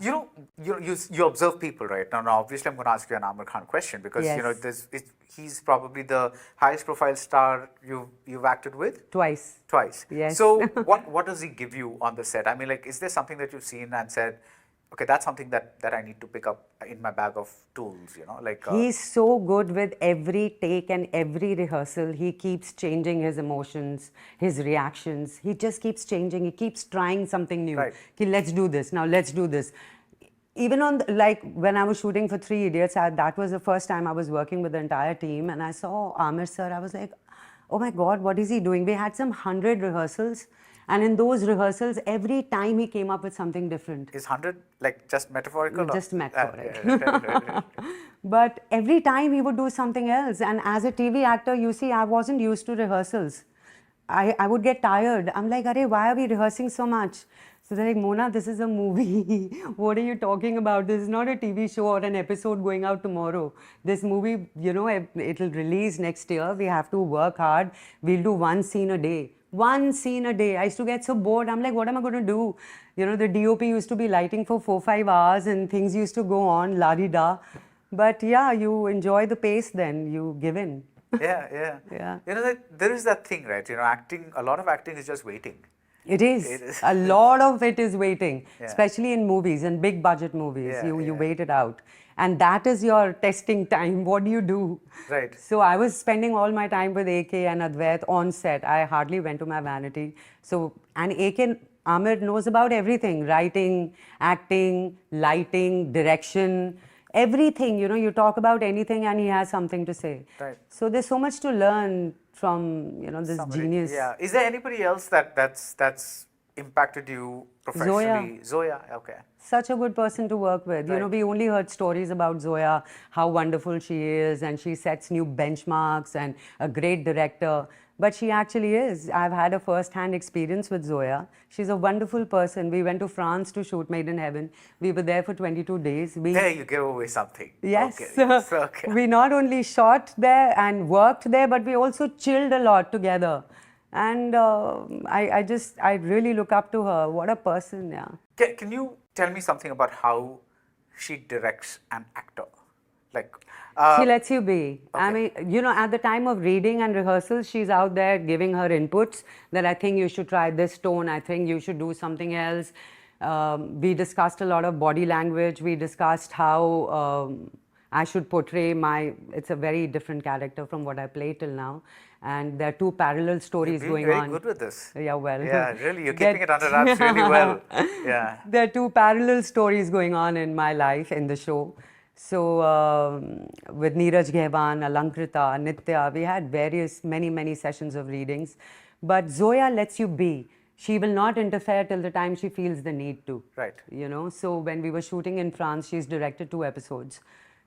Yeah. You observe people, right? Now, obviously, I'm going to ask you an Aamir Khan question because Yes. he's probably the highest profile star you've acted with. Twice. Twice. Yes. So what does he give you on the set? I mean, like, is there something that you've seen and said, okay, that's something that I need to pick up in my bag of tools, like... He's so good with every take and every rehearsal. He keeps changing his emotions, his reactions. He just keeps changing. He keeps trying something new. Right. Okay, let's do this. Now let's do this. Even on, like, when I was shooting for Three Idiots, that was the first time I was working with the entire team. And I saw Aamir sir. I was like, oh my God, what is he doing? We had some 100 rehearsals. And in those rehearsals, every time he came up with something different. Is 100 like just metaphorical? Just metaphoric. But every time he would do something else. And as a TV actor, you see, I wasn't used to rehearsals. I would get tired. I'm like, Arey, why are we rehearsing so much? So they're like, Mona, this is a movie. What are you talking about? This is not a TV show or an episode going out tomorrow. This movie, it'll release next year. We have to work hard. We'll do one scene a day. One scene a day. I used to get so bored. I'm like, what am I going to do? The DOP used to be lighting for 4-5 hours and things used to go on, la-di-da. But yeah, you enjoy the pace then. You give in. Yeah. Yeah. There is that thing, right? A lot of acting is just waiting. It is. A lot of it is waiting, especially in movies and big budget movies. You wait it out. And that is your testing time. What do you do? Right. So I was spending all my time with AK and Advait on set. I hardly went to my vanity. And AK, Aamir knows about everything. Writing, acting, lighting, direction, everything. You talk about anything and he has something to say. Right. So there's so much to learn from, this genius. Yeah. Is there anybody else that's impacted you professionally? Zoya. Okay. Such a good person to work with. Right. We only heard stories about Zoya, how wonderful she is, and she sets new benchmarks and a great director. But she actually is. I've had a first-hand experience with Zoya. She's a wonderful person. We went to France to shoot Made in Heaven. We were there for 22 days. There you give away something. Yes. Okay. We not only shot there and worked there, but we also chilled a lot together. And I really look up to her. What a person, yeah. Can you tell me something about how she directs an actor? She lets you be. Okay. I mean, at the time of reading and rehearsals, she's out there giving her inputs that I think you should try this tone, I think you should do something else. We discussed a lot of body language. We discussed how I should portray it's a very different character from what I play till now. And there are two parallel stories going on. You're very good with this. Yeah, well. Yeah, really. You're keeping it under wraps really well. Yeah. There are two parallel stories going on in my life in the show. So with Neeraj Ghehwan, Alankrita, Nitya, we had many sessions of readings. But Zoya lets you be. She will not interfere till the time she feels the need to. Right. So when we were shooting in France, she's directed 2 episodes.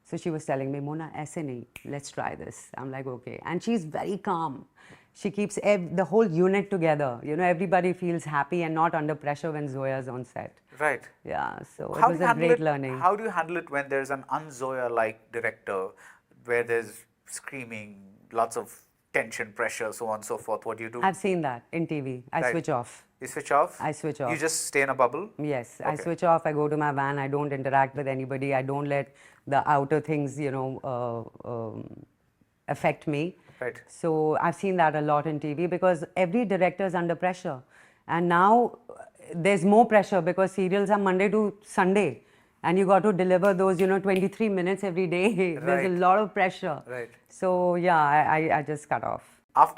So she was telling me, Mona, aise nahi, let's try this. I'm like, okay. And she's very calm. She keeps the whole unit together. Everybody feels happy and not under pressure when Zoya's on set. Right. Yeah, so it was a great learning. How do you handle it when there's an un-Zoya-like director where there's screaming, lots of tension, pressure, so on and so forth? What do you do? I've seen that in TV. I switch off. You switch off? I switch off. You just stay in a bubble? Yes, Okay. I switch off. I go to my van. I don't interact with anybody. I don't let the outer things, affect me. Right. So I've seen that a lot in TV because every director is under pressure. And now there's more pressure because serials are Monday to Sunday. And you got to deliver those, 23 minutes every day. There's a lot of pressure. Right. So yeah, I just cut off. After